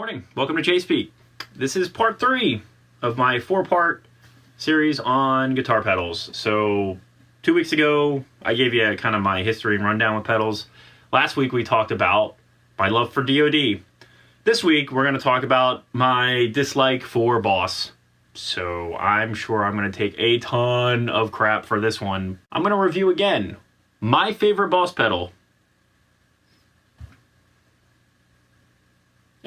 morning. Welcome to JSpeak. This is part 3 of my 4-part series on guitar pedals. So 2 weeks ago, I gave you kind of my history and rundown with pedals. Last week, we talked about my love for DoD. This week, we're going to talk about my dislike for Boss. So I'm sure I'm going to take a ton of crap for this one. I'm going to review again my favorite Boss pedal.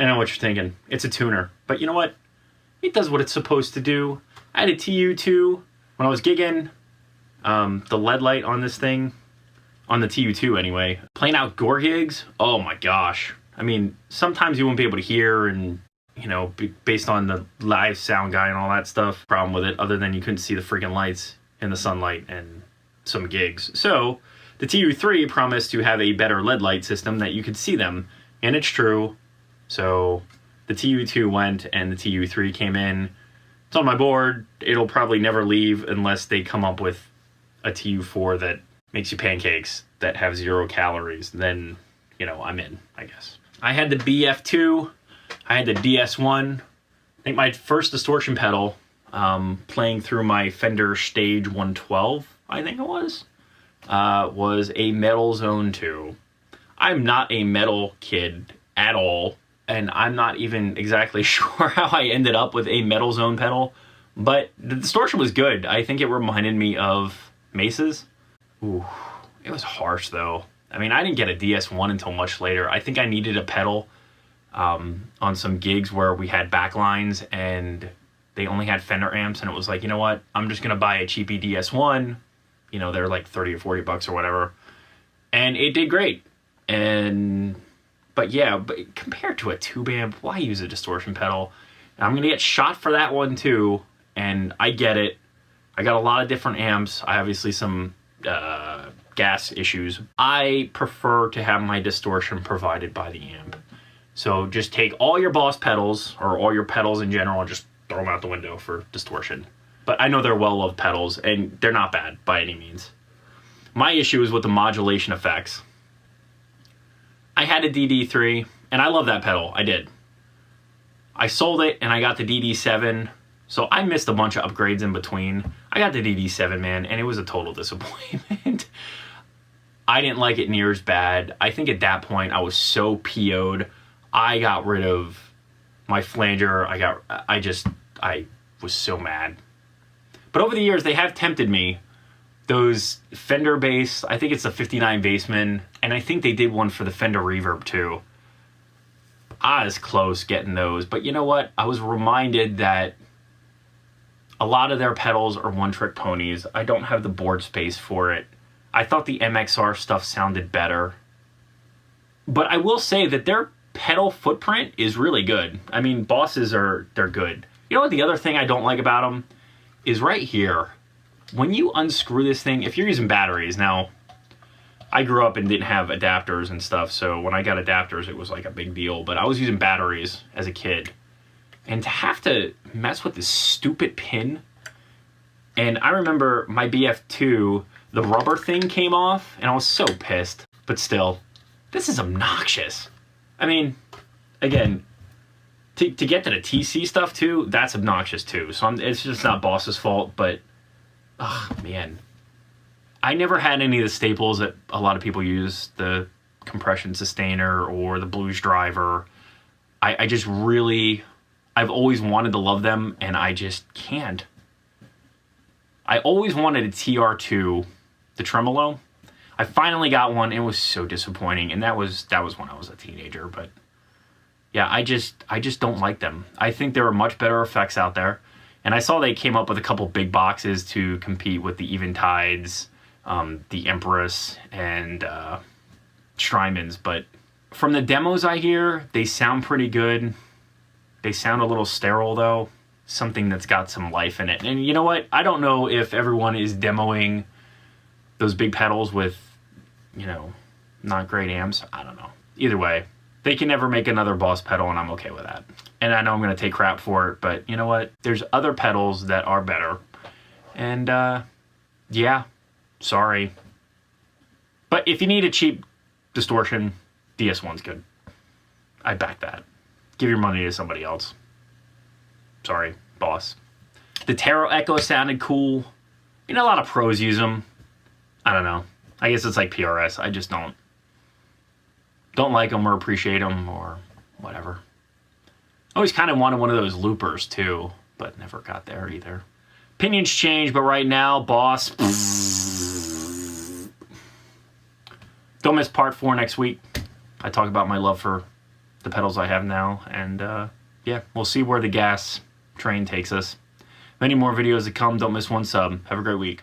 I know what you're thinking. It's a tuner. But you know what? It does what it's supposed to do. I had a TU2 when I was gigging. The LED light on this thing, on the TU2 anyway, playing outdoor gigs, oh my gosh. I mean, sometimes you won't be able to hear and, you know, based on the live sound guy and all that stuff, problem with it, other than you couldn't see the freaking lights in the sunlight and some gigs. So the TU3 promised to have a better LED light system that you could see them, and it's true. So the TU2 went and the TU3 came in. It's on my board. It'll probably never leave unless they come up with a TU4 that makes you pancakes that have 0 calories. Then, you know, I'm in, I guess. I had the BF2. I had the DS1. I think my first distortion pedal, playing through my Fender Stage 112, I think it was a Metal Zone 2. I'm not a metal kid at all. And I'm not even exactly sure how I ended up with a Metal Zone pedal, but the distortion was good. I think it reminded me of Mesas. Ooh, it was harsh though. I mean, I didn't get a DS1 until much later. I think I needed a pedal on some gigs where we had backlines and they only had Fender amps, and it was like, you know what? I'm just gonna buy a cheapy DS1. You know, they're like 30 or 40 bucks or whatever, and it did great. But yeah, but compared to a tube amp, why use a distortion pedal? And I'm going to get shot for that one too, and I get it. I got a lot of different amps. I obviously some gas issues. I prefer to have my distortion provided by the amp. So just take all your Boss pedals, or all your pedals in general, and just throw them out the window for distortion. But I know they're well-loved pedals, and they're not bad by any means. My issue is with the modulation effects. I had a DD3, and I love that pedal. I did. I sold it, and I got the DD7, so I missed a bunch of upgrades in between. I got the DD7, man, and it was a total disappointment. I didn't like it near as bad. I think at that point, I was so PO'd. I got rid of my flanger. I was so mad. But over the years, they have tempted me. Those Fender bass, I think it's a 59 Bassman, and I think they did one for the Fender Reverb too. I was close getting those, but you know what? I was reminded that a lot of their pedals are one-trick ponies. I don't have the board space for it. I thought the MXR stuff sounded better. But I will say that their pedal footprint is really good. I mean, Bosses they're good. You know what the other thing I don't like about them is right here. When you unscrew this thing, if you're using batteries, now, I grew up and didn't have adapters and stuff, so when I got adapters, it was like a big deal, but I was using batteries as a kid. And to have to mess with this stupid pin, and I remember my BF2, the rubber thing came off, and I was so pissed. But still, this is obnoxious. I mean, again, to get to the TC stuff too, that's obnoxious too. So it's just not Boss's fault, but oh, man. I never had any of the staples that a lot of people use, the compression sustainer or the blues driver. I just really, I've always wanted to love them, and I just can't. I always wanted a TR2, the tremolo. I finally got one. It was so disappointing, and that was when I was a teenager. But yeah, I just don't like them. I think there are much better effects out there. And I saw they came up with a couple big boxes to compete with the Eventides, the Empress, and Strymons. But from the demos I hear, they sound pretty good. They sound a little sterile, though. Something that's got some life in it. And you know what? I don't know if everyone is demoing those big pedals with, you know, not great amps. I don't know. Either way, they can never make another Boss pedal, and I'm okay with that. And I know I'm going to take crap for it, but you know what? There's other pedals that are better. And, yeah, sorry. But if you need a cheap distortion, DS1's good. I back that. Give your money to somebody else. Sorry, boss. The Taro Echo sounded cool. You know, a lot of pros use them. I don't know. I guess it's like PRS. I just don't like them or appreciate them or whatever. I always kind of wanted one of those loopers too, but never got there either. Opinions change, but right now, boss. Don't miss part 4 next week. I talk about my love for the pedals I have now, and yeah, we'll see where the gas train takes us. Many more videos to come. Don't miss one sub. Have a great week.